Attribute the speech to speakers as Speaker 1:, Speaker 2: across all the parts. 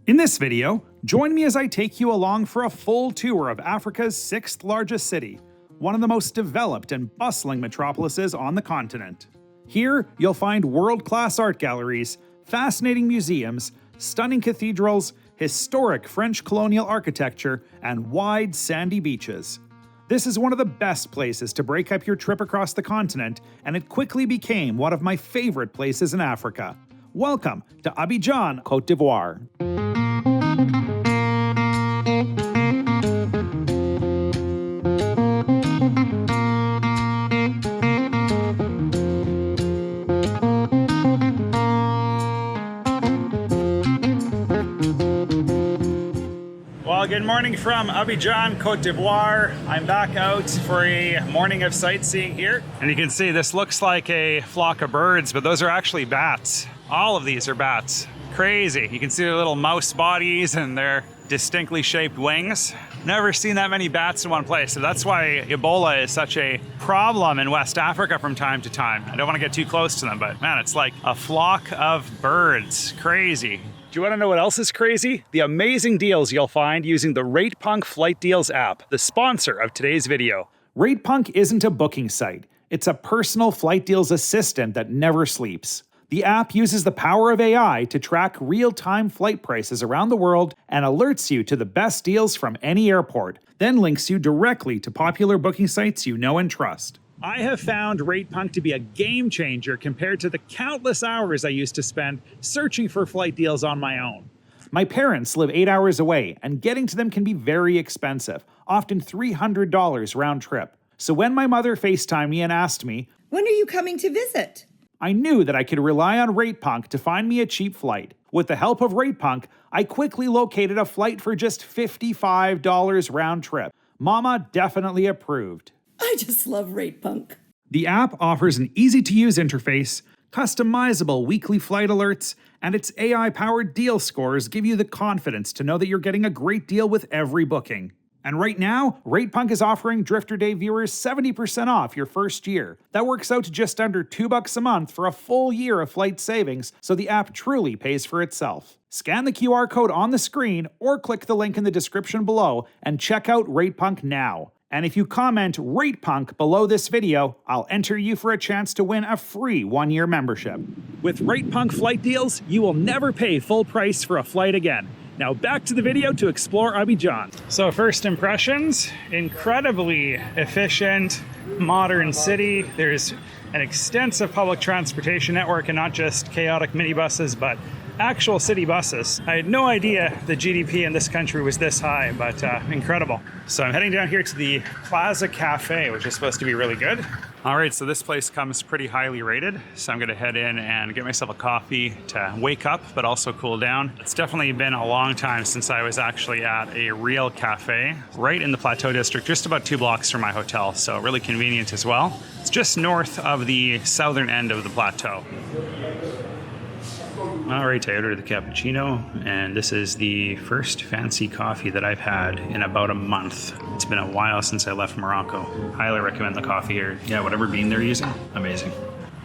Speaker 1: In this video, join me as I take you along for a full tour of Africa's 6th largest city, one of the most developed and bustling metropolises on the continent. Here, you'll find world-class art galleries, fascinating museums, stunning cathedrals, historic French colonial architecture, and wide sandy beaches. This is one of the best places to break up your trip across the continent, and it quickly became one of my favorite places in Africa. Welcome to Abidjan, Côte d'Ivoire. Well, good morning from Abidjan, Côte d'Ivoire. I'm back out for a morning of sightseeing here. And you can see this looks like a flock of birds, but those are actually bats. All of these are bats. Crazy. You can see their little mouse bodies and their distinctly shaped wings. Never seen that many bats in one place. So that's why Ebola is such a problem in West Africa from time to time. I don't want to get too close to them, but man, it's like a flock of birds. Crazy. Do you want to know what else is crazy? The amazing deals you'll find using the Ratepunk Flight Deals app, the sponsor of today's video. Ratepunk isn't a booking site. It's a personal flight deals assistant that never sleeps. The app uses the power of AI to track real-time flight prices around the world and alerts you to the best deals from any airport, then links you directly to popular booking sites you know and trust. I have found Ratepunk to be a game changer compared to the countless hours I used to spend searching for flight deals on my own. My parents live 8 hours away, and getting to them can be very expensive, often $300 round trip. So when my mother FaceTimed me and asked me,
Speaker 2: "When are you coming to visit?"
Speaker 1: I knew that I could rely on Ratepunk to find me a cheap flight. With the help of Ratepunk, I quickly located a flight for just $55 round trip. Mama definitely approved.
Speaker 2: I just love Ratepunk.
Speaker 1: The app offers an easy-to-use interface, customizable weekly flight alerts, and its AI-powered deal scores give you the confidence to know that you're getting a great deal with every booking. And right now, Ratepunk is offering Drifter Day viewers 70% off your first year. That works out to just under $2 a month for a full year of flight savings, so the app truly pays for itself. Scan the QR code on the screen or click the link in the description below and check out Ratepunk now. And if you comment Ratepunk below this video, I'll enter you for a chance to win a free 1-year membership. With Ratepunk flight deals, you will never pay full price for a flight again. Now back to the video to explore Abidjan. So first impressions, incredibly efficient, modern city. There's an extensive public transportation network and not just chaotic minibuses, but actual city buses. I had no idea the GDP in this country was this high, but incredible. So I'm heading down here to the Plaza Cafe, which is supposed to be really good. All right, so this place comes pretty highly rated. So I'm gonna head in and get myself a coffee to wake up, but also cool down. It's definitely been a long time since I was actually at a real cafe right in the Plateau district, just about 2 blocks from my hotel. So really convenient as well. It's just north of the southern end of the plateau. All right, I ordered the cappuccino, and this is the first fancy coffee that I've had in about a month. It's been a while since I left Morocco. Highly recommend the coffee here. Yeah, whatever bean they're using, amazing.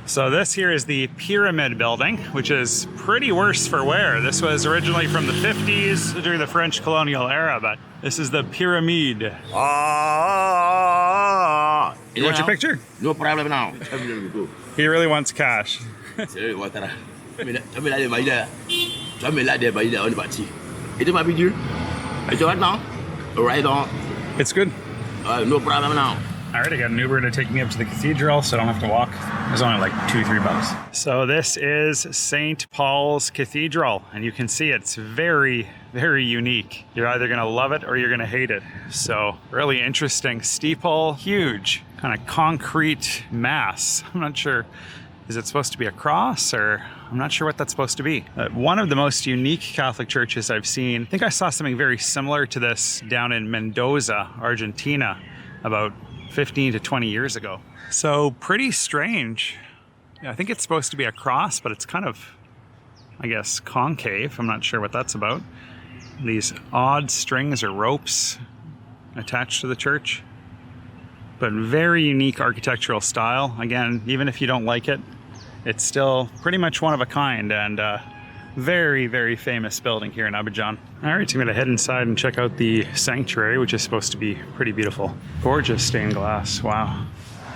Speaker 1: So this here is the Pyramide building, which is pretty worse for wear. This was originally from the 50s during the French colonial era, but this is the Pyramide. You want your picture?
Speaker 3: No problem now.
Speaker 1: He really wants cash.
Speaker 3: On est parti. Et tu m'as vu dire? It's right now? Right on.
Speaker 1: It's good.
Speaker 3: No problem now.
Speaker 1: All right, I got an Uber to take me up to the cathedral, so I don't have to walk. It's only like $2-3. So this is St. Paul's Cathedral, and you can see it's very, very unique. You're either gonna love it or you're gonna hate it. So really interesting steeple, huge kind of concrete mass. I'm not sure, is it supposed to be a cross, or I'm not sure what that's supposed to be. One of the most unique Catholic churches I've seen, I think I saw something very similar to this down in Mendoza, Argentina, about 15 to 20 years ago. So pretty strange. I think it's supposed to be a cross, but it's kind of, I guess, concave. I'm not sure what that's about. These odd strings or ropes attached to the church. But very unique architectural style. Again, even if you don't like it, it's still pretty much one of a kind, and Very, very famous building here in Abidjan. All right, so I'm gonna head inside and check out the sanctuary, which is supposed to be pretty beautiful. Gorgeous stained glass, wow.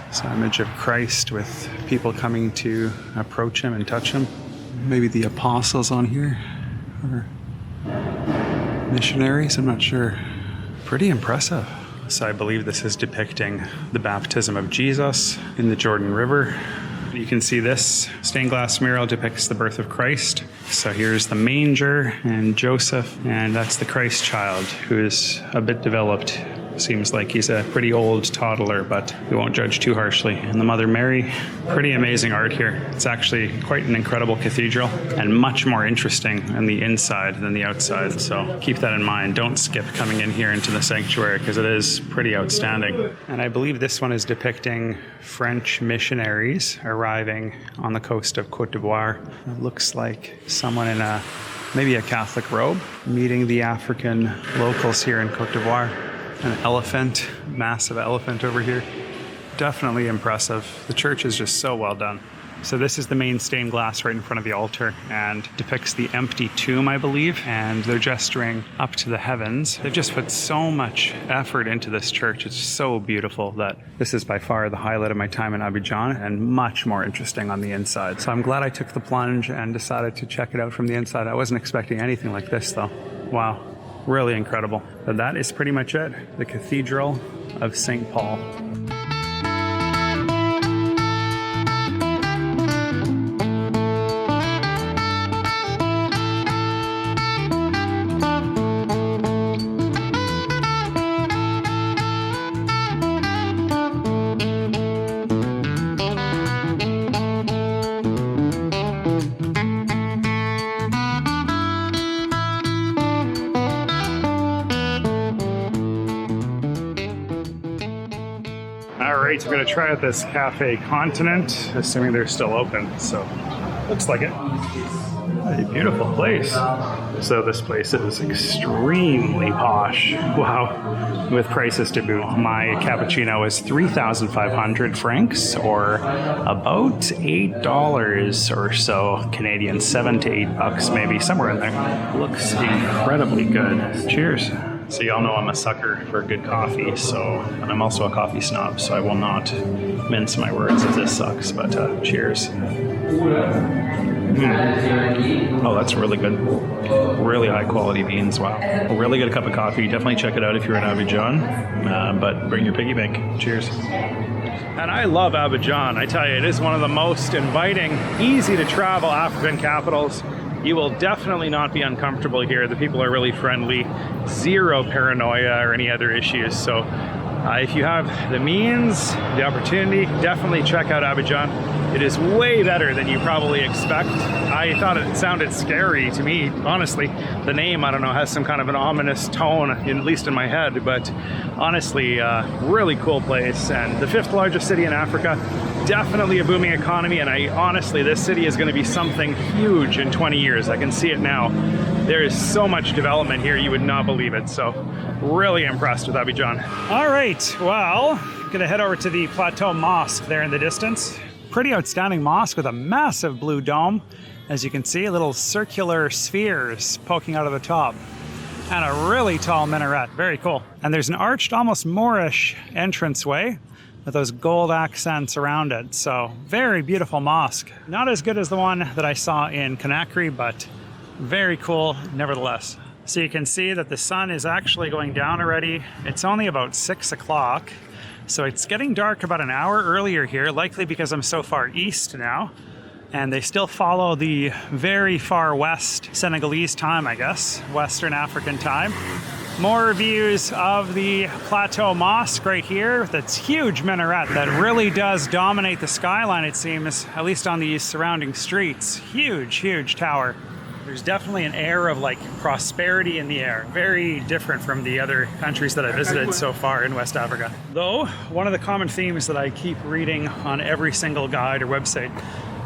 Speaker 1: It's an image of Christ with people coming to approach him and touch him. Maybe the apostles on here, or missionaries, I'm not sure. Pretty impressive. So I believe this is depicting the baptism of Jesus in the Jordan River. You can see this stained glass mural depicts the birth of Christ. So here's the manger and Joseph, and that's the Christ child, who is a bit developed. Seems like he's a pretty old toddler, but we won't judge too harshly. And the Mother Mary, pretty amazing art here. It's actually quite an incredible cathedral and much more interesting on the inside than the outside. So keep that in mind. Don't skip coming in here into the sanctuary because it is pretty outstanding. And I believe this one is depicting French missionaries arriving on the coast of Côte d'Ivoire. It looks like someone in maybe a Catholic robe meeting the African locals here in Côte d'Ivoire. An elephant, massive elephant over here. Definitely impressive. The church is just so well done. So this is the main stained glass right in front of the altar and depicts the empty tomb, I believe, and they're gesturing up to the heavens. They've just put so much effort into this church. It's so beautiful that this is by far the highlight of my time in Abidjan and much more interesting on the inside. So I'm glad I took the plunge and decided to check it out from the inside. I wasn't expecting anything like this though. Wow. Really incredible. But that is pretty much it. The Cathedral of St. Paul. So we're going to try out this Cafe Continent, assuming they're still open. So, looks like it. A beautiful place. So this place is extremely posh. Wow. With prices to boot. My cappuccino is 3,500 francs, or about $8 or so Canadian, $7 to $8 maybe, somewhere in there. Looks incredibly good. Cheers. So y'all know I'm a sucker for good coffee, and I'm also a coffee snob, so I will not mince my words if this sucks, but cheers. Oh, that's really good. Really high quality beans, wow. A really good cup of coffee. Definitely check it out if you're in Abidjan, but bring your piggy bank. Cheers. And I love Abidjan. I tell you, it is one of the most inviting, easy to travel African capitals. You will definitely not be uncomfortable here. The people are really friendly, zero paranoia or any other issues. So if you have the means, the opportunity, definitely check out Abidjan. It is way better than you probably expect. I thought it sounded scary to me, honestly. The name, I don't know, has some kind of an ominous tone, at least in my head, but honestly, really cool place. And the 5th largest city in Africa, definitely a booming economy, and honestly, this city is going to be something huge in 20 years. I can see it now. There is so much development here, you would not believe it. So really impressed with Abidjan. All right, well, I'm gonna head over to the Plateau Mosque there in the distance. Pretty outstanding mosque with a massive blue dome. As you can see, little circular spheres poking out of the top. And a really tall minaret, very cool. And there's an arched, almost Moorish entranceway with those gold accents around it. So very beautiful mosque. Not as good as the one that I saw in Conakry, but very cool nevertheless. So you can see that the sun is actually going down already. It's only about 6 o'clock. So it's getting dark about an hour earlier here, likely because I'm so far east now. And they still follow the very far west Senegalese time, I guess, Western African time. More views of the Plateau Mosque right here with its huge minaret that really does dominate the skyline, it seems, at least on the surrounding streets. Huge, huge tower. There's definitely an air of like prosperity in the air. Very different from the other countries that I visited so far in West Africa. Though, one of the common themes that I keep reading on every single guide or website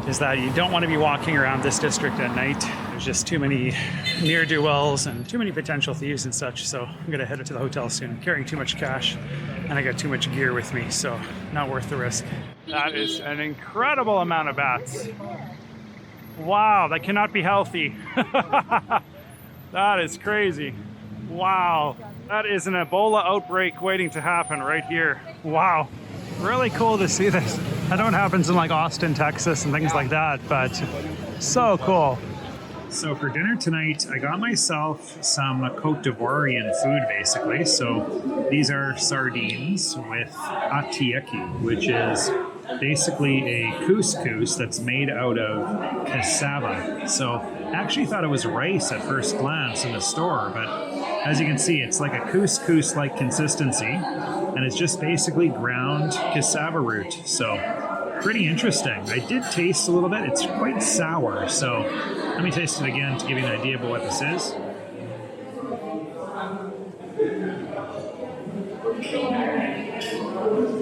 Speaker 1: is that you don't want to be walking around this district at night. There's just too many ne'er-do-wells and too many potential thieves and such. So I'm gonna head to the hotel soon. I'm carrying too much cash and I got too much gear with me, so not worth the risk. That is an incredible amount of bats. Wow, that cannot be healthy. That is crazy. Wow, that is an Ebola outbreak waiting to happen right here. Wow, really cool to see this. That don't happen in like Austin, Texas and things like that, but so cool. So for dinner tonight, I got myself some Côte d'Ivoirian food, basically. So these are sardines with Attieke, which is basically a couscous that's made out of cassava. So I actually thought it was rice at first glance in the store, but as you can see, it's like a couscous-like consistency, and it's just basically ground cassava root. So pretty interesting. I did taste a little bit. It's quite sour, so let me taste it again to give you an idea about what this is.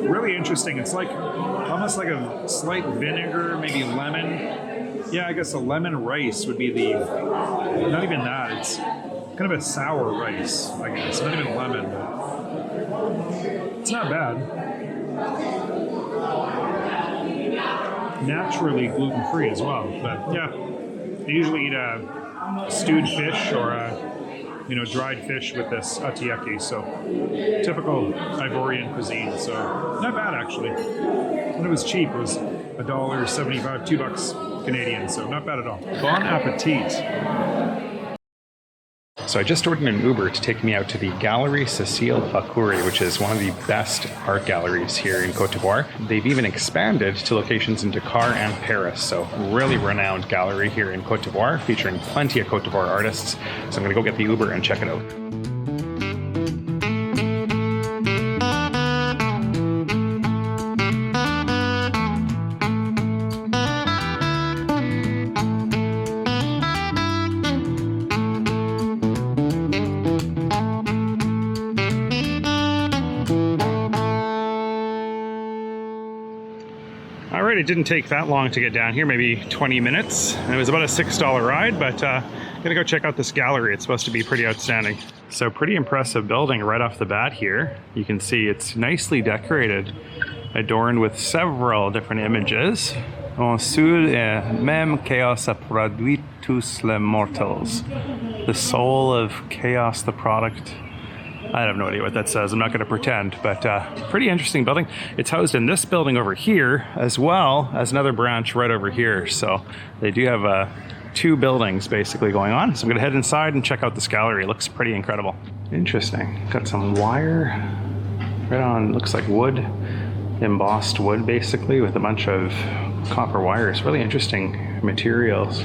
Speaker 1: Really interesting. It's like almost like a slight vinegar, maybe lemon. Yeah, I guess a lemon rice would be the, not even that. It's kind of a sour rice, I guess. Not even lemon, but it's not bad. Naturally gluten-free as well, but yeah, I usually eat a stewed fish or a dried fish with this Attieke, so typical Ivorian cuisine. So not bad actually. When it was cheap, it was $1.75, $2 Canadian, so not bad at all. Bon appetit. So I just ordered an Uber to take me out to the Galerie Cecile Fakhoury, which is one of the best art galleries here in Côte d'Ivoire. They've even expanded to locations in Dakar and Paris, so really renowned gallery here in Côte d'Ivoire, featuring plenty of Côte d'Ivoire artists. So I'm gonna go get the Uber and check it out. It didn't take that long to get down here, maybe 20 minutes. And it was about a $6 ride, but gonna go check out this gallery. It's supposed to be pretty outstanding. So pretty impressive building right off the bat here. You can see it's nicely decorated, adorned with several different images. En dessous, même chaos a produit tous les mortals. The soul of chaos, the product. I have no idea what that says. I'm not going to pretend, but pretty interesting building. It's housed in this building over here, as well as another branch right over here. So they do have two buildings basically going on. So I'm going to head inside and check out this gallery. It looks pretty incredible. Interesting. Got some wire right on, looks like wood, embossed wood basically, with a bunch of copper wires. Really interesting materials.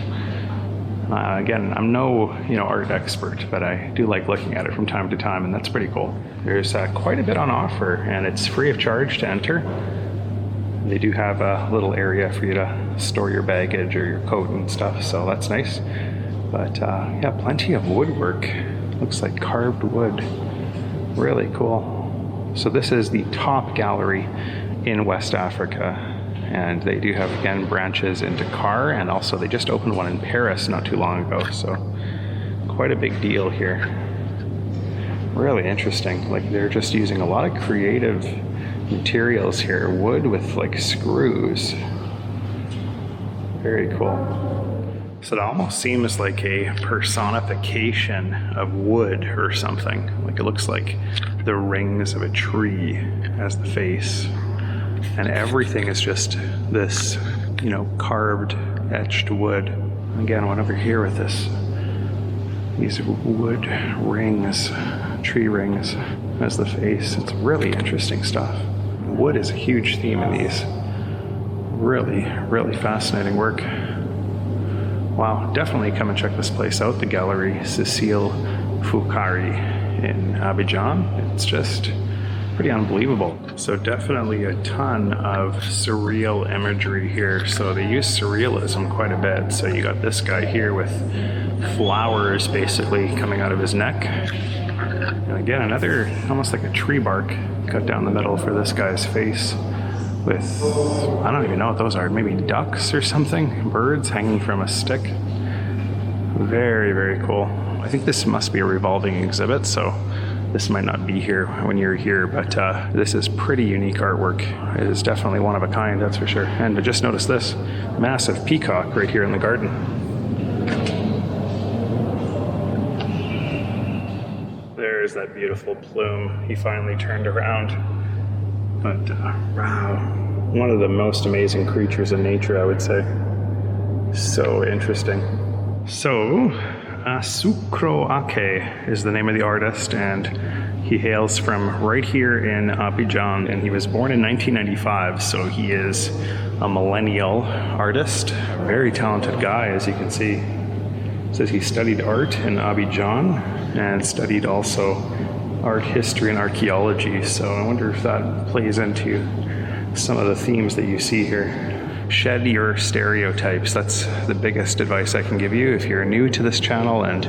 Speaker 1: Again, I'm no art expert, but I do like looking at it from time to time, and that's pretty cool. There's quite a bit on offer, and it's free of charge to enter. They do have a little area for you to store your baggage or your coat and stuff, so that's nice. But yeah, plenty of woodwork. Looks like carved wood. Really cool. So this is the top gallery in West Africa. And they do have, again, branches in Dakar, and also they just opened one in Paris not too long ago, so quite a big deal here. Really interesting. Like, they're just using a lot of creative materials here. Wood with like screws. Very cool. So it almost seems like a personification of wood or something. Like, it looks like the rings of a tree as the face. And everything is just this, carved, etched wood. Again, one over here with these wood rings, tree rings as the face. It's really interesting stuff. Wood is a huge theme in these. Really, really fascinating work. Wow, definitely come and check this place out, the Galerie Cecile Fakhoury in Abidjan. It's just pretty unbelievable. So definitely a ton of surreal imagery here. So they use surrealism quite a bit. So you got this guy here with flowers basically coming out of his neck. And again, another almost like a tree bark cut down the middle for this guy's face with, I don't even know what those are, maybe ducks or something, birds hanging from a stick. Very, very cool. I think this must be a revolving exhibit, so
Speaker 4: This might not be here when you're here, but this is pretty unique artwork. It is definitely one of a kind, that's for sure. And just notice this massive peacock right here in the garden. There's that beautiful plume. He finally turned around. But wow, one of the most amazing creatures in nature, I would say. So interesting. So, Ake is the name of the artist, and he hails from right here in Abidjan, and he was born in 1995, so he is a millennial artist. Very talented guy, as you can see. It says he studied art in Abidjan and studied also art history and archaeology, so I wonder if that plays into some of the themes that you see here. Shed your stereotypes. That's the biggest advice I can give you. If you're new to this channel and,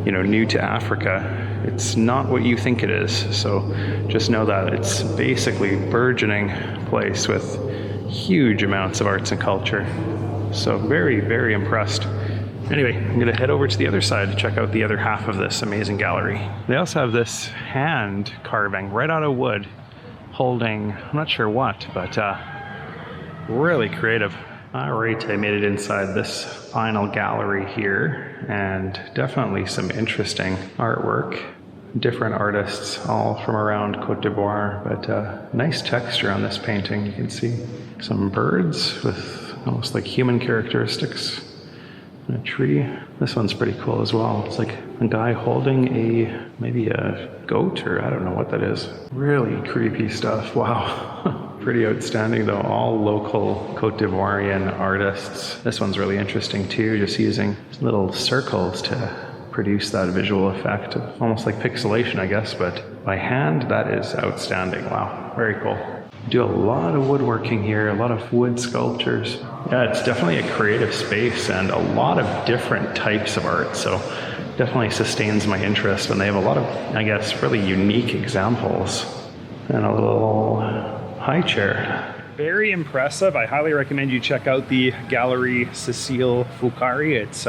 Speaker 4: you know, new to Africa, it's not what you think it is. So just know that it's basically a burgeoning place with huge amounts of arts and culture. So very, very impressed. Anyway, I'm gonna head over to the other side to check out the other half of this amazing gallery. They also have this hand carving right out of wood holding, I'm not sure what, but really creative. All right, I made it inside this final gallery here, and definitely some interesting artwork. Different artists, all from around Côte d'Ivoire, but nice texture on this painting. You can see some birds with almost like human characteristics. And a tree. This one's pretty cool as well. It's like a guy holding maybe a goat, or I don't know what that is. Really creepy stuff. Wow. Pretty outstanding though, all local Côte d'Ivoirian artists. This one's really interesting too, just using little circles to produce that visual effect of almost like pixelation, I guess, but by hand, that is outstanding. Wow, very cool. Do a lot of woodworking here, a lot of wood sculptures. Yeah, it's definitely a creative space and a lot of different types of art, so definitely sustains my interest, and they have a lot of, I guess, really unique examples. And a little high chair. Very impressive. I highly recommend you check out the Galerie Cecile Fakhoury. It's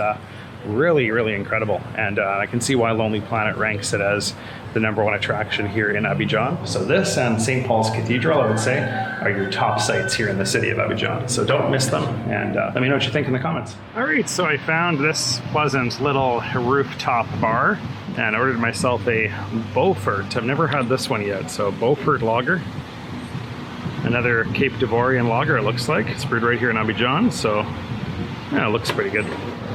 Speaker 4: really, really incredible. And I can see why Lonely Planet ranks it as the #1 attraction here in Abidjan. So this and St. Paul's Cathedral, I would say, are your top sites here in the city of Abidjan. So don't miss them, and let me know what you think in the comments. All right, so I found this pleasant little rooftop bar and ordered myself a Beaufort. I've never had this one yet, so Beaufort lager. Another Cape d'Ivoirian lager, it looks like. It's brewed right here in Abidjan, so yeah, it looks pretty good.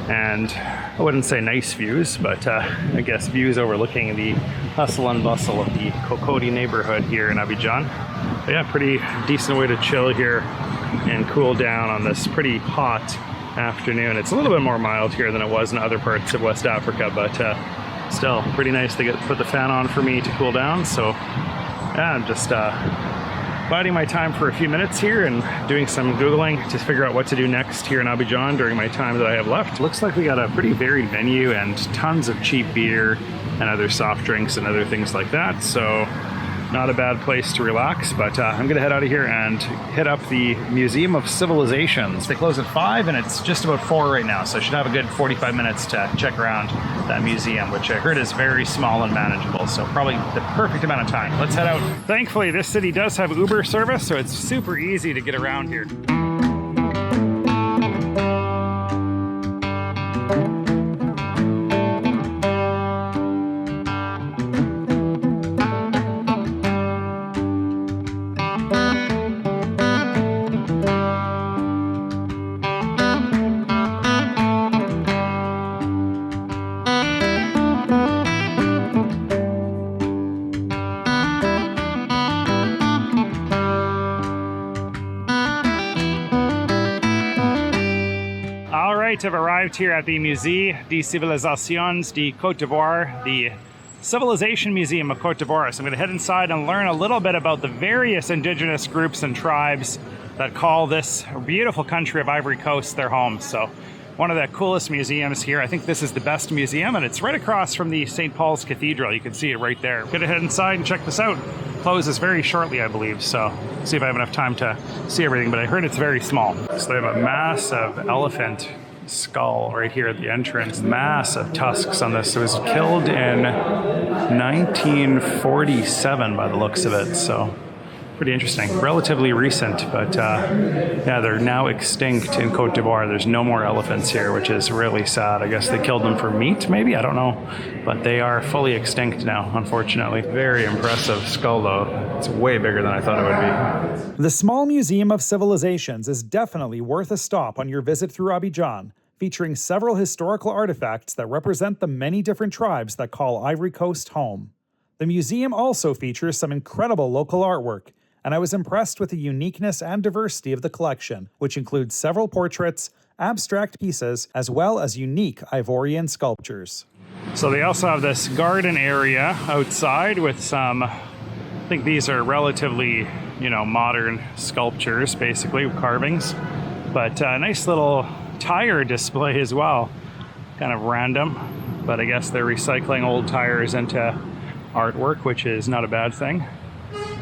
Speaker 4: And I wouldn't say nice views, but I guess views overlooking the hustle and bustle of the Cocody neighborhood here in Abidjan. But yeah, pretty decent way to chill here and cool down on this pretty hot afternoon. It's a little bit more mild here than it was in other parts of West Africa, but still pretty nice to put the fan on for me to cool down. So yeah, I'm just biding my time for a few minutes here and doing some Googling to figure out what to do next here in Abidjan during my time that I have left. Looks like we got a pretty varied venue and tons of cheap beer and other soft drinks and other things like that. So not a bad place to relax, but I'm gonna head out of here and hit up the Museum of Civilizations. They close at 5 and it's just about 4 right now, so I should have a good 45 minutes to check around that museum, which I heard is very small and manageable, so probably the perfect amount of time. Let's head out. Thankfully, this city does have Uber service, so it's super easy to get around here. I've arrived here at the Musée des Civilisations de Côte d'Ivoire, the Civilization Museum of Côte d'Ivoire. So I'm going to head inside and learn a little bit about the various indigenous groups and tribes that call this beautiful country of Ivory Coast their home. So one of the coolest museums here. I think this is the best museum, and it's right across from the St. Paul's Cathedral. You can see it right there. I'm going to head inside and check this out. Closes very shortly, I believe, so see if I have enough time to see everything, but I heard it's very small. So they have a massive elephant skull right here at the entrance. Massive tusks on this. It was killed in 1947 by the looks of it, so pretty interesting. Relatively recent, but yeah, they're now extinct in Côte d'Ivoire. There's no more elephants here, which is really sad. I guess they killed them for meat, maybe? I don't know. But they are fully extinct now, unfortunately. Very impressive skull, though. It's way bigger than I thought it would be.
Speaker 1: The Small Museum of Civilizations is definitely worth a stop on your visit through Abidjan, featuring several historical artifacts that represent the many different tribes that call Ivory Coast home. The museum also features some incredible local artwork, and I was impressed with the uniqueness and diversity of the collection, which includes several portraits, abstract pieces, as well as unique Ivorian sculptures.
Speaker 4: So they also have this garden area outside with some, I think these are relatively, modern sculptures, basically, carvings. But a nice little tire display as well. Kind of random, but I guess they're recycling old tires into artwork, which is not a bad thing.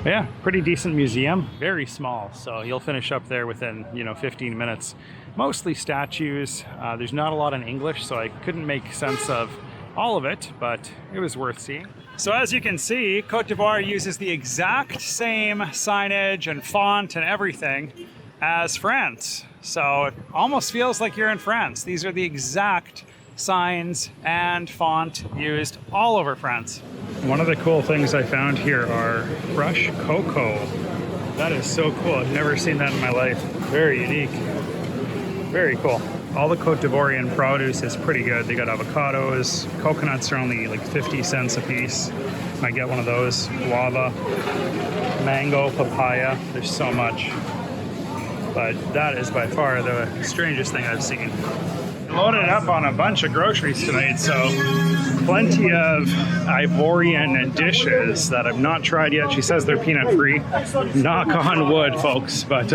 Speaker 4: But yeah, pretty decent museum, very small, so you'll finish up there within 15 minutes. Mostly statues. There's not a lot in English, so I couldn't make sense of all of it, but it was worth seeing. So as you can see, Côte d'Ivoire uses the exact same signage and font and everything as France. So it almost feels like you're in France. These are the exact signs and font used all over France. One of the cool things I found here are fresh cocoa. That is so cool. I've never seen that in my life. Very unique. Very cool. All the Côte d'Ivoirian produce is pretty good. They got avocados. Coconuts are only like 50 cents a piece. Might get one of those. Guava, mango, papaya. There's so much. But that is by far the strangest thing I've seen. Loaded up on a bunch of groceries tonight, so plenty of Ivorian dishes that I've not tried yet. She says they're peanut free. Knock on wood, folks, but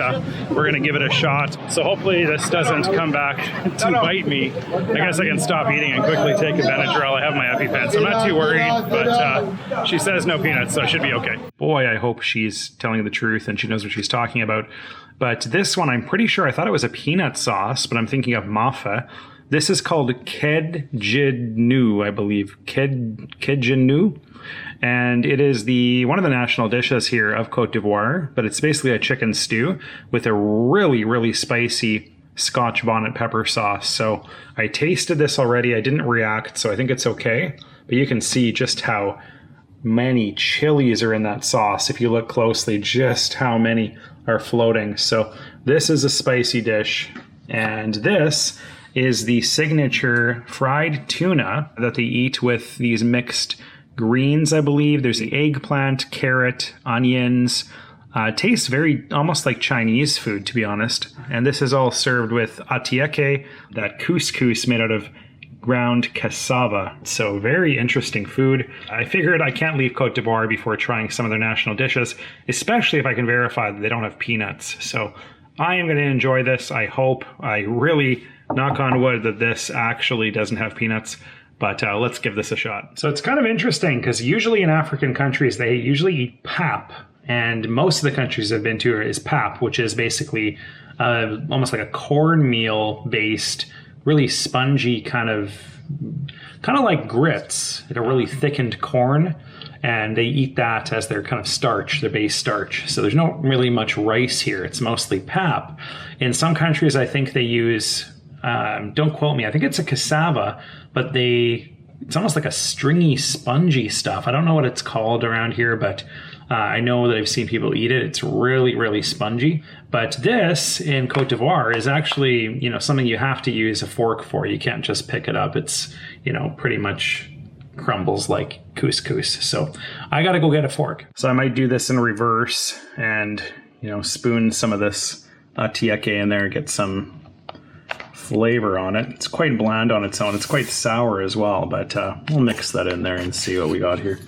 Speaker 4: we're gonna give it a shot. So hopefully this doesn't come back to bite me. I guess I can stop eating and quickly take a Benadryl. I have my EpiPen, so I'm not too worried, but she says no peanuts, so I should be okay. Boy, I hope she's telling the truth and she knows what she's talking about. But this one, I'm pretty sure, I thought it was a peanut sauce, but I'm thinking of mafe. This is called Kedjenou, I believe. Kedjenou. And it is one of the national dishes here of Côte d'Ivoire, but it's basically a chicken stew with a really, really spicy Scotch bonnet pepper sauce. So I tasted this already. I didn't react, so I think it's okay. But you can see just how many chilies are in that sauce. If you look closely, just how many are floating. So this is a spicy dish, and this is the signature fried tuna that they eat with these mixed greens, I believe. There's the eggplant, carrot, onions. Tastes very almost like Chinese food, to be honest. And this is all served with Attieke, that couscous made out of ground cassava. So very interesting food. I figured I can't leave Côte d'Ivoire before trying some of their national dishes, especially if I can verify that they don't have peanuts. So I am going to enjoy this. I hope, I really knock on wood, that this actually doesn't have peanuts. But let's give this a shot. So it's kind of interesting because usually in African countries, they usually eat pap. And most of the countries I've been to is pap, which is basically almost like a cornmeal based, really spongy kind of like grits, like a really thickened corn. And they eat that as their kind of starch, their base starch. So there's not really much rice here. It's mostly pap. In some countries, I think they use, don't quote me, I think it's a cassava, but it's almost like a stringy, spongy stuff. I don't know what it's called around here, but I know that I've seen people eat it. It's really, really spongy. But this in Côte d'Ivoire is actually, something you have to use a fork for. You can't just pick it up. It's, pretty much crumbles like couscous. So I got to go get a fork. So I might do this in reverse and, spoon some of this Attieke in there, get some flavor on it. It's quite bland on its own. It's quite sour as well, but we'll mix that in there and see what we got here.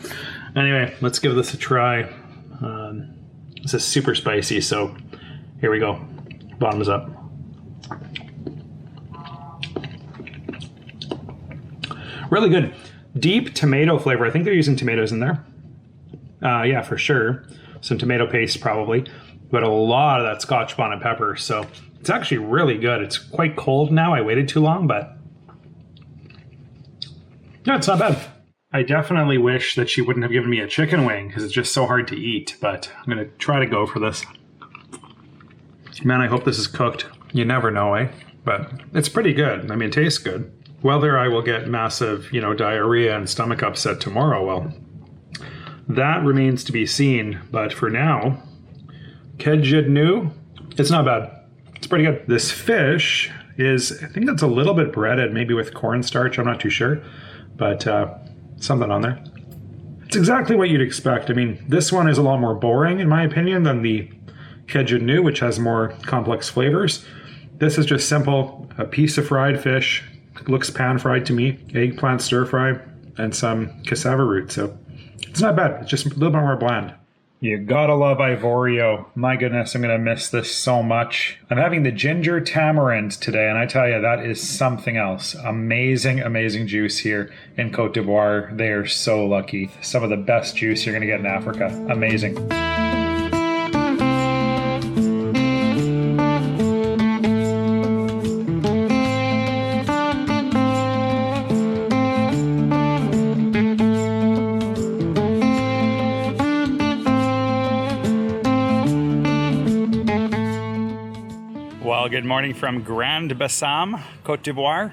Speaker 4: Anyway, let's give this a try. This is super spicy, so here we go. Bottoms up. Really good. Deep tomato flavor. I think they're using tomatoes in there. Yeah, for sure. Some tomato paste probably, but a lot of that Scotch bonnet pepper. So
Speaker 1: It's actually really good. It's quite cold now. I waited too long, but yeah, it's not bad. I definitely wish that she wouldn't have given me a chicken wing because it's just so hard to eat, but I'm going to try to go for this. Man, I hope this is cooked. You never know, eh? But it's pretty good. I mean, it tastes good. Whether I will get massive, diarrhea and stomach upset tomorrow, well, that remains to be seen. But for now, Kedjenou, it's not bad. It's pretty good. This fish is, I think it's a little bit breaded, maybe with cornstarch. I'm not too sure, but something on there. It's exactly what you'd expect. I mean, this one is a lot more boring, in my opinion, than the Kedjenou, which has more complex flavors. This is just simple, a piece of fried fish. Looks pan-fried to me. Eggplant stir-fry and some cassava root. So it's not bad. It's just a little bit more bland. You gotta love Ivorio. My goodness, I'm gonna miss this so much. I'm having the ginger tamarind today, and I tell you, that is something else. Amazing, amazing juice here in Côte d'Ivoire. They are so lucky. Some of the best juice you're gonna get in Africa. Amazing. Well, good morning from Grand-Bassam, Côte d'Ivoire.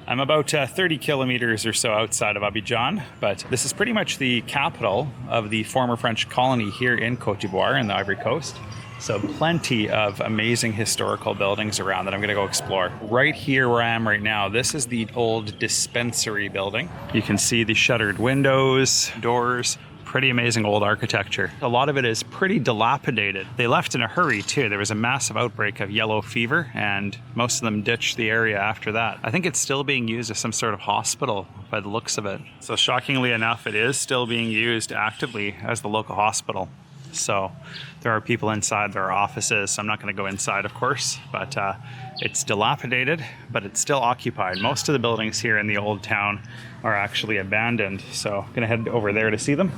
Speaker 1: I'm about 30 kilometers or so outside of Abidjan, but this is pretty much the capital of the former French colony here in Côte d'Ivoire in the Ivory Coast. So plenty of amazing historical buildings around that I'm gonna go explore. Right here where I am right now, this is the old dispensary building. You can see the shuttered windows, doors. Pretty amazing old architecture. A lot of it is pretty dilapidated. They left in a hurry too. There was a massive outbreak of yellow fever and most of them ditched the area after that. I think it's still being used as some sort of hospital by the looks of it. So shockingly enough, it is still being used actively as the local hospital. So there are people inside, there are offices. So I'm not gonna go inside, of course, but it's dilapidated, but it's still occupied. Most of the buildings here in the old town are actually abandoned. So I'm gonna head over there to see them.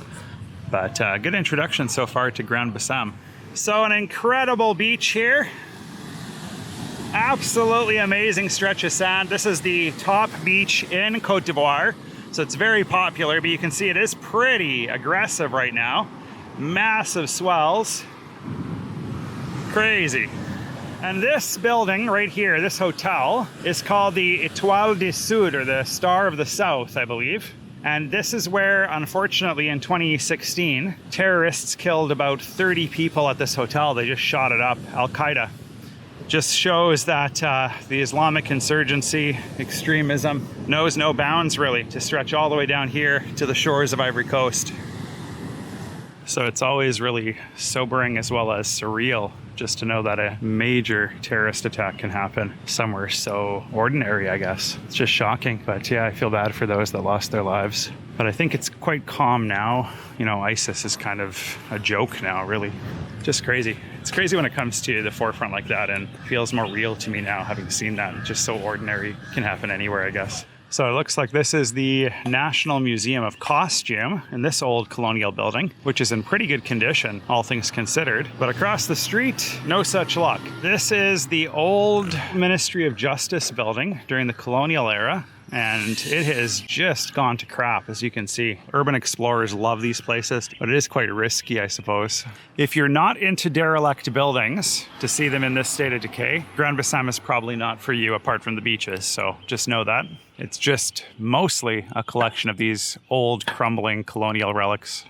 Speaker 1: But good introduction so far to Grand-Bassam. So an incredible beach here. Absolutely amazing stretch of sand. This is the top beach in Côte d'Ivoire. So it's very popular, but you can see it is pretty aggressive right now. Massive swells. Crazy. And this building right here, this hotel, is called the Étoile du Sud, or the Star of the South, I believe. And this is where, unfortunately, in 2016, terrorists killed about 30 people at this hotel. They just shot it up. Al-Qaeda. Just shows that the Islamic insurgency, extremism, knows no bounds, really, to stretch all the way down here to the shores of Ivory Coast. So it's always really sobering as well as surreal just to know that a major terrorist attack can happen somewhere so ordinary, I guess. It's just shocking. But yeah, I feel bad for those that lost their lives. But I think it's quite calm now. ISIS is kind of a joke now, really. Just crazy. It's crazy when it comes to the forefront like that, and it feels more real to me now having seen that. It's just so ordinary. Can happen anywhere, I guess. So it looks like this is the National Museum of Costume in this old colonial building, which is in pretty good condition, all things considered. But across the street, no such luck. This is the old Ministry of Justice building during the colonial era. And it has just gone to crap, as you can see. Urban explorers love these places, but it is quite risky, I suppose. If you're not into derelict buildings, to see them in this state of decay, Grand-Bassam is probably not for you apart from the beaches, so just know that. It's just mostly a collection of these old, crumbling colonial relics.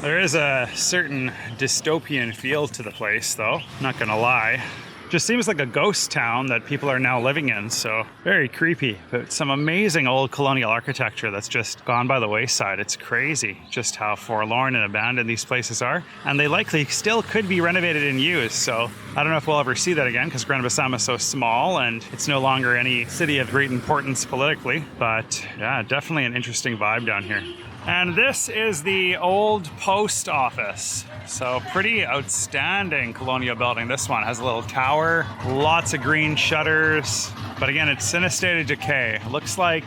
Speaker 1: There is a certain dystopian feel to the place, though, not gonna lie. Just seems like a ghost town that people are now living in, so very creepy. But some amazing old colonial architecture that's just gone by the wayside. It's crazy just how forlorn and abandoned these places are. And they likely still could be renovated and used, so I don't know if we'll ever see that again because Grand-Bassam is so small and it's no longer any city of great importance politically. But yeah, definitely an interesting vibe down here. And this is the old post office. So pretty outstanding colonial building. This one has a little tower, lots of green shutters. But again, it's in a state of decay. Looks like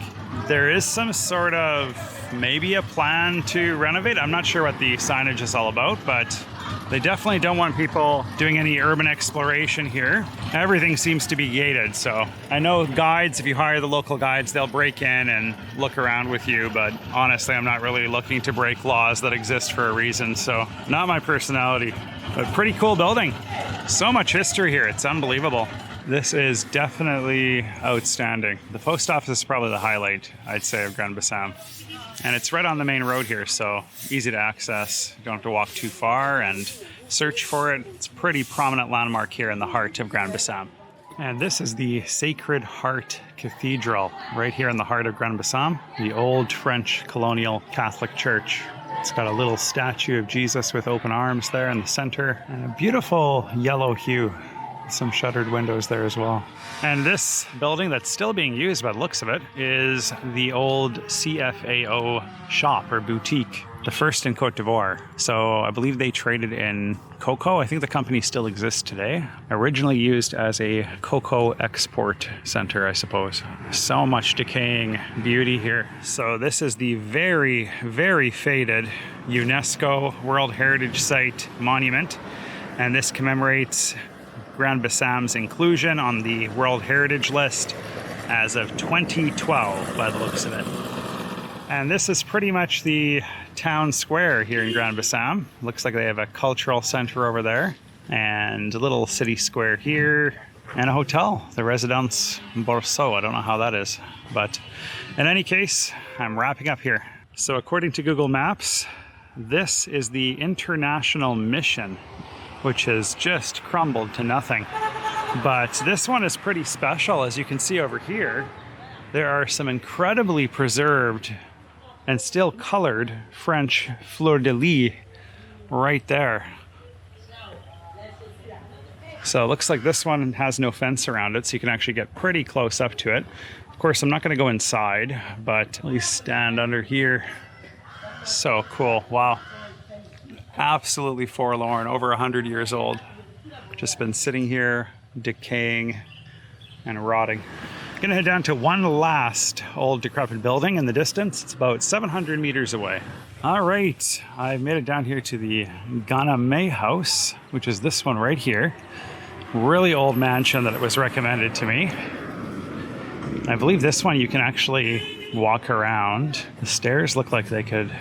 Speaker 1: there is some sort of maybe a plan to renovate. I'm not sure what the signage is all about, but They definitely don't want people doing any urban exploration here. Everything seems to be gated, so I know guides, if you hire the local guides, they'll break in and look around with you, but honestly, I'm not really looking to break laws that exist for a reason, so not my personality. But pretty cool building. So much history here, it's unbelievable. This is definitely outstanding. The post office is probably the highlight, I'd say, of Grand-Bassam. And it's right on the main road here, so easy to access. You don't have to walk too far and search for it. It's a pretty prominent landmark here in the heart of Grand-Bassam. And this is the Sacred Heart Cathedral, right here in the heart of Grand-Bassam, the old French colonial Catholic church. It's got a little statue of Jesus with open arms there in the center, and a beautiful yellow hue. Some shuttered windows there as well. And this building that's still being used by the looks of it is the old CFAO shop or boutique, the first in Côte d'Ivoire. So I believe they traded in cocoa. I think the company still exists today. Originally used as a cocoa export center, I suppose. So much decaying beauty here. So this is the very, very faded UNESCO World Heritage Site monument. And this commemorates Grand-Bassam's inclusion on the World Heritage List as of 2012 by the looks of it. And this is pretty much the town square here in Grand-Bassam. Looks like they have a cultural center over there and a little city square here and a hotel, the Residence Borso. I don't know how that is, but in any case, I'm wrapping up here. So according to Google Maps, this is the International Mission, which has just crumbled to nothing. But this one is pretty special. As you can see over here, there are some incredibly preserved and still colored French fleur-de-lis right there. So it looks like this one has no fence around it, so you can actually get pretty close up to it. Of course, I'm not gonna go inside, but at least stand under here. So cool, wow. Absolutely forlorn, over 100 years old. Just been sitting here, decaying and rotting. Gonna head down to one last old decrepit building in the distance. It's about 700 meters away. All right, I've made it down here to the Ganame house, which is this one right here. Really old mansion that it was recommended to me. I believe this one you can actually walk around. The stairs look like they could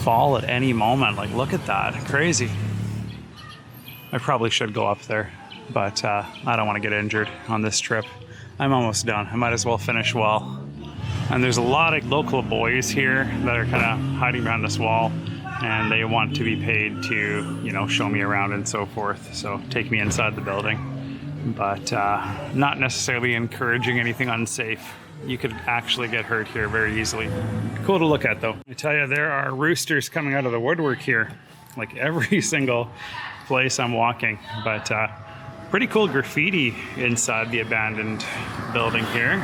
Speaker 1: fall at any moment. Like, look at that, crazy. I probably should go up there, but I don't want to get injured on this trip. I'm almost done. I might as well finish well. And there's a lot of local boys here that are kind of hiding behind this wall, and they want to be paid to, you know, show me around and so forth. So take me inside the building, but not necessarily encouraging anything unsafe. You could actually get hurt here very easily. Cool to look at though. I tell you, there are roosters coming out of the woodwork here, like every single place I'm walking. But pretty cool graffiti inside the abandoned building here.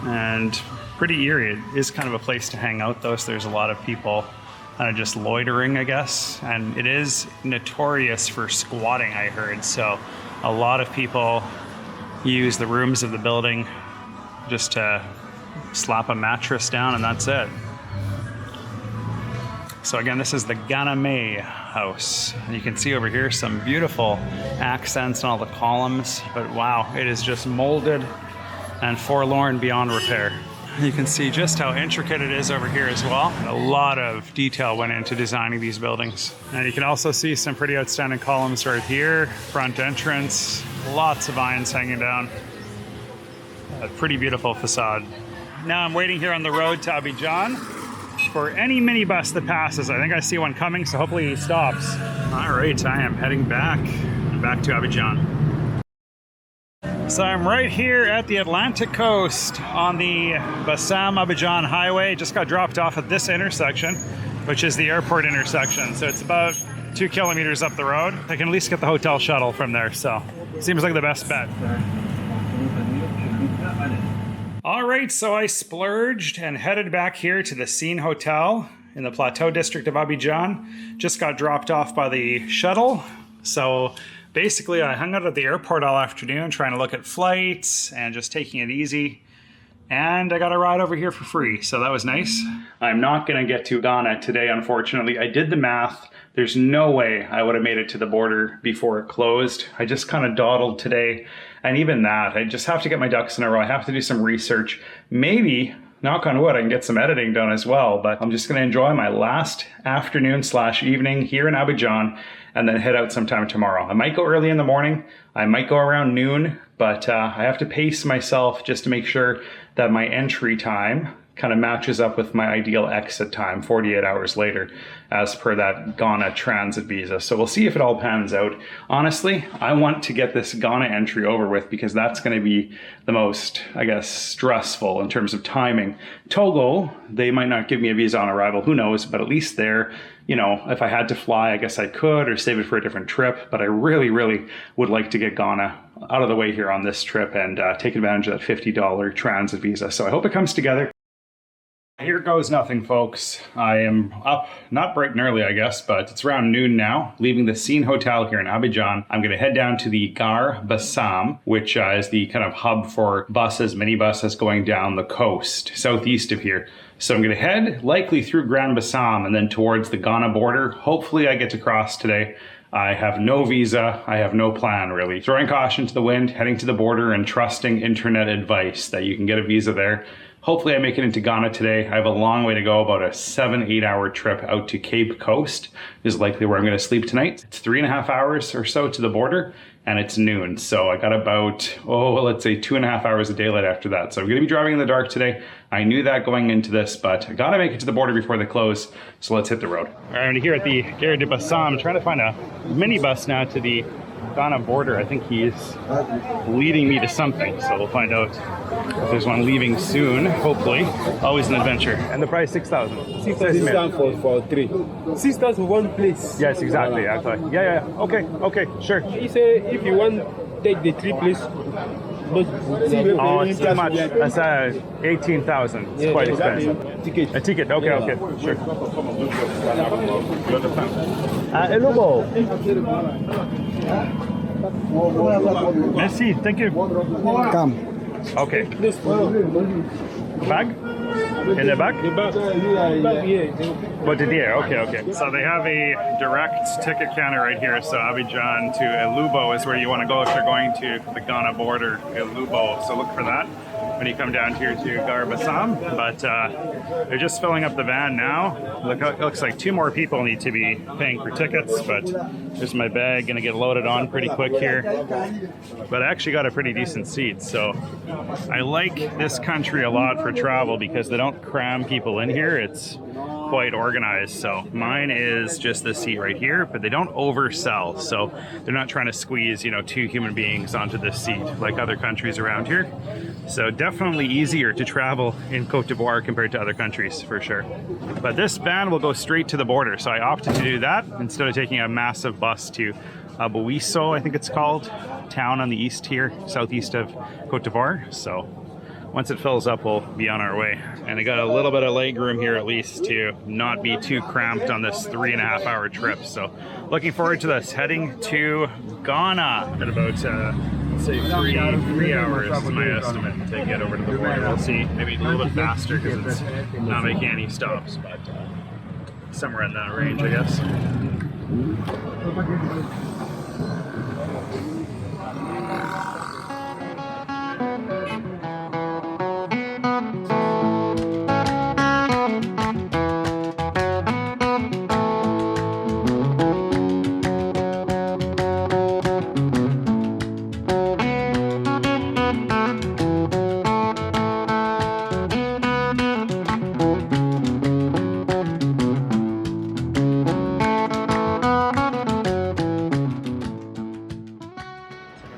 Speaker 1: And pretty eerie. It is kind of a place to hang out though, so there's a lot of people kind of just loitering, I guess. And it is notorious for squatting, I heard. So a lot of people use the rooms of the building just to slap a mattress down and that's it. So again, this is the Ganame house. You can see over here some beautiful accents on all the columns, but wow, it is just molded and forlorn beyond repair. You can see just how intricate it is over here as well. A lot of detail went into designing these buildings. And you can also see some pretty outstanding columns right here. Front entrance, lots of vines hanging down. A pretty beautiful facade. Now I'm waiting here on the road to Abidjan for any minibus that passes. I think I see one coming, so hopefully he stops. All right, I am heading back to Abidjan. So I'm right here at the Atlantic coast on the Bassam-Abidjan highway. Just got dropped off at this intersection, which is the airport intersection. So it's about 2 kilometers up the road. I can at least get the hotel shuttle from there, so seems like the best bet. All right, so I splurged and headed back here to the Scene Hotel in the Plateau district of Abidjan. Just got dropped off by the shuttle. So basically, I hung out at the airport all afternoon trying to look at flights and just taking it easy. And I got a ride over here for free, so that was nice.
Speaker 4: I'm not going to get to Ghana today, unfortunately. I did the math. There's no way I would have made it to the border before it closed. I just kind of dawdled today. And even that, I just have to get my ducks in a row. I have to do some research. Maybe, knock on wood, I can get some editing done as well. But I'm just going to enjoy my last afternoon/evening here in Abidjan and then head out sometime tomorrow. I might go early in the morning. I might go around noon. But I have to pace myself just to make sure that my entry time kind of matches up with my ideal exit time 48 hours later as per that Ghana transit visa. So we'll see if it all pans out. Honestly, I want to get this Ghana entry over with because that's going to be the most, I guess, stressful in terms of timing. Togo, they might not give me a visa on arrival, who knows, but at least there, you know, if I had to fly, I guess I could or save it for a different trip. But I really, really would like to get Ghana out of the way here on this trip and take advantage of that $50 transit visa. So I hope it comes together. Here goes nothing, folks. I am up, not bright and early, I guess, but it's around noon now, leaving the Scene Hotel here in Abidjan. I'm going to head down to the Grand-Bassam, which is the kind of hub for buses, minibuses going down the coast, southeast of here. So I'm going to head likely through Grand-Bassam and then towards the Ghana border. Hopefully I get to cross today. I have no visa. I have no plan, really. Throwing caution to the wind, heading to the border and trusting internet advice that you can get a visa there. Hopefully I make it into Ghana today. I have a long way to go, about a 7-8 hour trip out to Cape Coast is likely where I'm going to sleep tonight. It's 3.5 hours or so to the border and it's noon. So I got about, let's say 2.5 hours of daylight after that. So I'm going to be driving in the dark today. I knew that going into this, but I got to make it to the border before they close. So let's hit the road. All right, I'm here at the Galerie Cecile, trying to find a minibus now to the Ghana border. I think he's leading me to something, so we'll find out if there's one leaving soon, hopefully. Always an adventure. And the price 6,000.
Speaker 5: 6,000 for three. 6,000 for one place.
Speaker 4: Yes, exactly. Yeah. Okay, sure.
Speaker 5: He say if you want take the 3 place.
Speaker 4: Oh, it's too much. That's 18,000. It's quite expensive. A ticket. Okay, sure. Hello. Merci, thank you.
Speaker 6: Come.
Speaker 4: Okay. Bag? In the back? But okay. So they have a direct ticket counter right here. So Abidjan to Elubo is where you want to go if you're going to the Ghana border, Elubo. So look for that when you come down here to Grand-Bassam. But they're just filling up the van now. It looks like 2 more people need to be paying for tickets, but there's my bag, gonna get loaded on pretty quick here. But I actually got a pretty decent seat, so I like this country a lot for travel because they don't cram people in here. It's quite organized. So mine is just this seat right here, but they don't oversell. So they're not trying to squeeze, 2 human beings onto this seat like other countries around here. So definitely easier to travel in Côte d'Ivoire compared to other countries for sure. But this van will go straight to the border. So I opted to do that instead of taking a massive bus to Abouisso, I think it's called, town on the east here, southeast of Côte d'Ivoire. So once it fills up, we'll be on our way. And I got a little bit of leg room here at least to not be too cramped on this 3.5 hour trip. So looking forward to this. Heading to Ghana at about, say 3 hours is my estimate to get over to the border. We'll see, maybe a little bit faster because it's not making any stops, but somewhere in that range, I guess.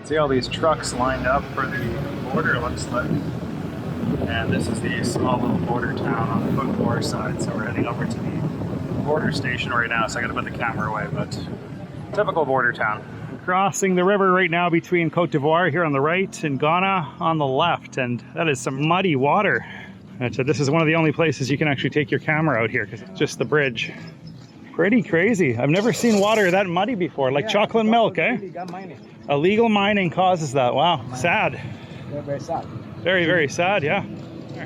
Speaker 4: See all these trucks lined up for the border, it looks like. And this is the small little border town on the Côte d'Ivoire side. So we're heading over to the border station right now. So I gotta put the camera away, but typical border town. Crossing the river right now between Côte d'Ivoire here on the right and Ghana on the left. And that is some muddy water. So this is one of the only places you can actually take your camera out here because it's just the bridge. Pretty crazy. I've never seen water that muddy before, like chocolate milk, eh? Illegal mining causes that. Wow, sad.
Speaker 6: Very sad.
Speaker 4: Very, very sad, yeah.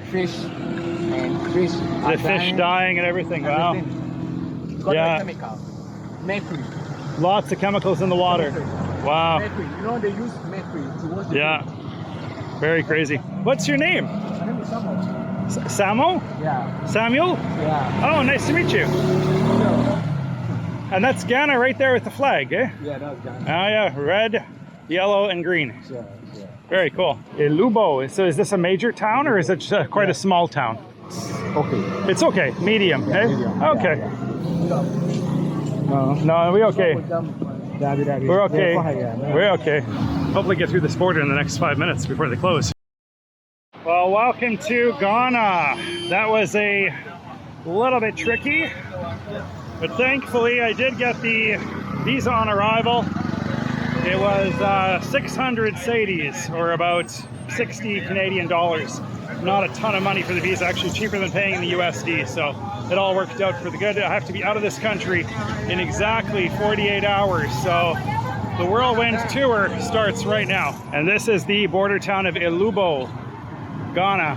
Speaker 6: fish and fish.
Speaker 4: The fish dying and everything. Wow.
Speaker 6: Got
Speaker 4: Yeah.
Speaker 6: chemical. Mercury.
Speaker 4: Lots of chemicals in the water. Wow.
Speaker 6: Mercury. You know they use mercury to wash the
Speaker 4: Yeah. Very crazy. What's your name?
Speaker 6: fish. My name is Samuel.
Speaker 4: Samo?
Speaker 6: Yeah.
Speaker 4: Samuel?
Speaker 6: Yeah.
Speaker 4: Oh, nice to meet you. And that's Ghana right there with the flag, eh?
Speaker 6: Yeah, that's Ghana.
Speaker 4: Oh yeah, red, yellow, and green.
Speaker 6: Sure, sure.
Speaker 4: Very cool. Lubo. So is this a major town or is it quite a small town?
Speaker 6: Okay.
Speaker 4: It's okay. Medium, eh?
Speaker 6: medium.
Speaker 4: Okay.
Speaker 6: Yeah.
Speaker 4: No, we okay. We're okay.
Speaker 6: Yeah.
Speaker 4: We're okay. Hopefully get through this border in the next 5 minutes before they close. Well, welcome to Ghana. That was a little bit tricky, but thankfully I did get the visa on arrival. It was 600 cedis, or about 60 Canadian dollars. Not a ton of money for the visa, actually cheaper than paying in the USD, so it all worked out for the good. I have to be out of this country in exactly 48 hours, so the whirlwind tour starts right now. And this is the border town of Ilubo, Ghana.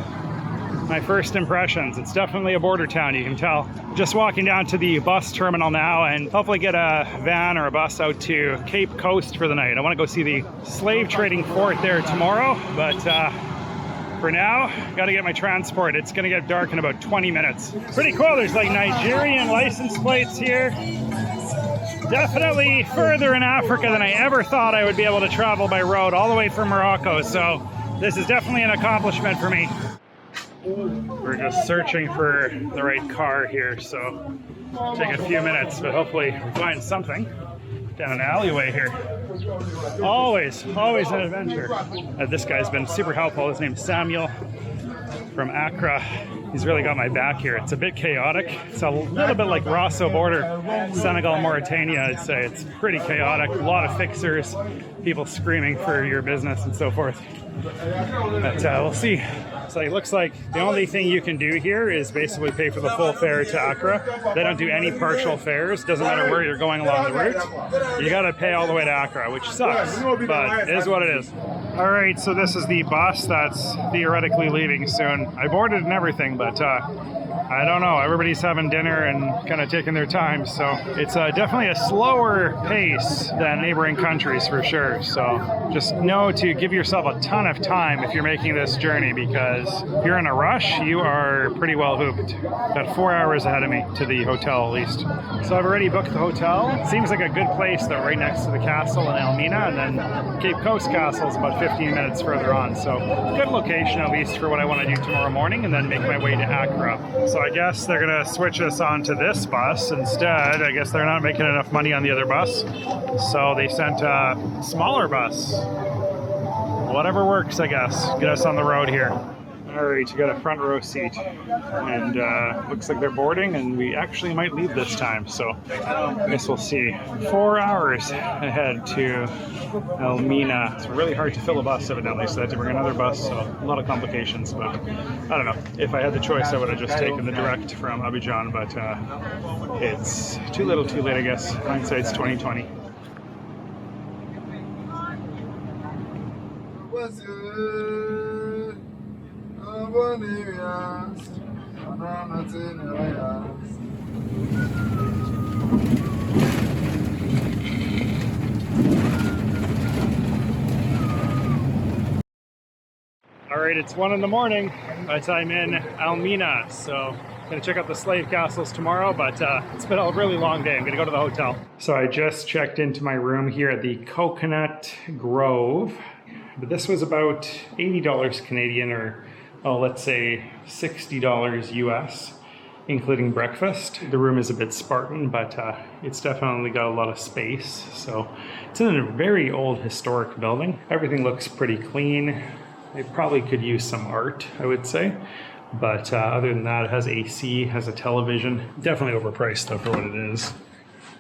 Speaker 4: My first impressions. It's definitely a border town, you can tell. Just walking down to the bus terminal now and hopefully get a van or a bus out to Cape Coast for the night. I want to go see the slave trading fort there tomorrow, but for now, got to get my transport. It's going to get dark in about 20 minutes. Pretty cool. There's like Nigerian license plates here. Definitely further in Africa than I ever thought I would be able to travel by road, all the way from Morocco. So this is definitely an accomplishment for me. We're just searching for the right car here, so it'll take a few minutes, but hopefully we find something down an alleyway here. Always an adventure. This guy's been super helpful. His name's Samuel from Accra. He's really got my back here. It's a bit chaotic. It's a little bit like Rosso border, Senegal, Mauritania, I'd say. It's pretty chaotic. A lot of fixers, people screaming for your business and so forth. But we'll see. So it looks like the only thing you can do here is basically pay for the full fare to Accra. They don't do any partial fares. Doesn't matter where you're going along the route. You gotta pay all the way to Accra, which sucks, but it is what it is. All right, so this is the bus that's theoretically leaving soon. I boarded and everything, but I don't know. Everybody's having dinner and kind of taking their time, so it's definitely a slower pace than neighboring countries for sure. So just know to give yourself a ton of time if you're making this journey, because if you're in a rush, you are pretty well hooped. About 4 hours ahead of me to the hotel at least. So I've already booked the hotel. It seems like a good place though, right next to the castle in Elmina, and then Cape Coast Castle is about 15 minutes further on. So good location at least for what I want to do tomorrow morning, and then make my way to Accra. So I guess they're gonna switch us onto this bus instead. I guess they're not making enough money on the other bus, so they sent a smaller bus. Whatever works, I guess. Get us on the road here. All right, you got a front row seat, and looks like they're boarding, and we actually might leave this time, so I guess we'll see. 4 hours ahead to Elmina. It's really hard to fill a bus evidently, so I had to bring another bus, so a lot of complications, but I don't know. If I had the choice, I would have just taken the direct from Abidjan, but it's too little too late, I guess. Hindsight's 2020. All right, it's 1 in the morning, but I'm in Elmina, so I'm gonna check out the slave castles tomorrow, but it's been a really long day. I'm gonna go to the hotel. So I just checked into my room here at the Coconut Grove, but this was about $80 Canadian, or let's say $60 US, including breakfast. The room is a bit Spartan, but it's definitely got a lot of space. So it's in a very old historic building. Everything looks pretty clean. It probably could use some art, I would say. But other than that, it has AC, has a television. Definitely overpriced though for what it is.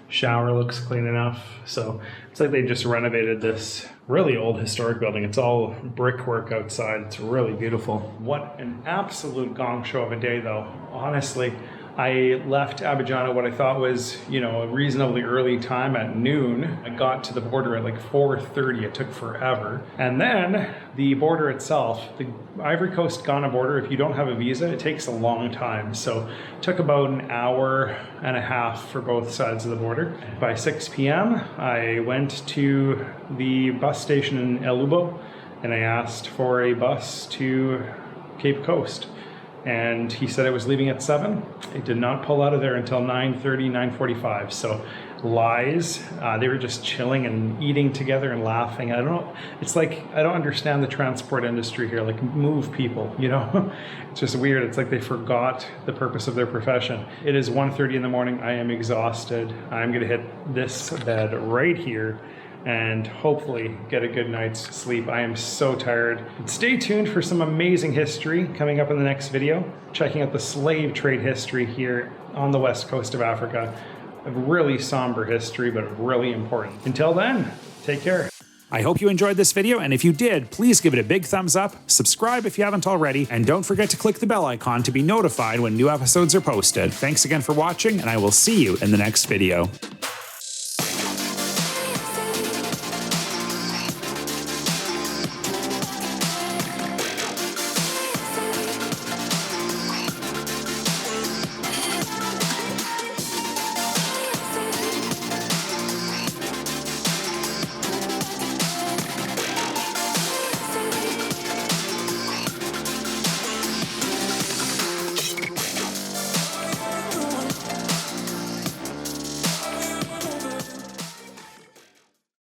Speaker 4: Shower looks clean enough. So it's like they just renovated this really old historic building. It's all brickwork outside. It's really beautiful. What an absolute gong show of a day though. Honestly, I left Abidjan at what I thought was, a reasonably early time at noon. I got to the border at like 4:30. It took forever. And then the border itself, the Ivory Coast Ghana border, if you don't have a visa, it takes a long time. So it took about an hour and a half for both sides of the border. By 6 p.m., I went to the bus station in Elubo and I asked for a bus to Cape Coast. And he said it was leaving at 7. It did not pull out of there until 9:30, 9:45. So lies. They were just chilling and eating together and laughing. I don't know. It's like, I don't understand the transport industry here. Like, move people, It's just weird. It's like they forgot the purpose of their profession. It is 1:30 in the morning. I am exhausted. I'm going to hit this bed right here and hopefully get a good night's sleep. I am so tired. Stay tuned for some amazing history coming up in the next video, checking out the slave trade history here on the west coast of Africa. A really somber history, but really important. Until then, take care.
Speaker 1: I hope you enjoyed this video, and if you did, please give it a big thumbs up, subscribe if you haven't already, and don't forget to click the bell icon to be notified when new episodes are posted. Thanks again for watching, and I will see you in the next video.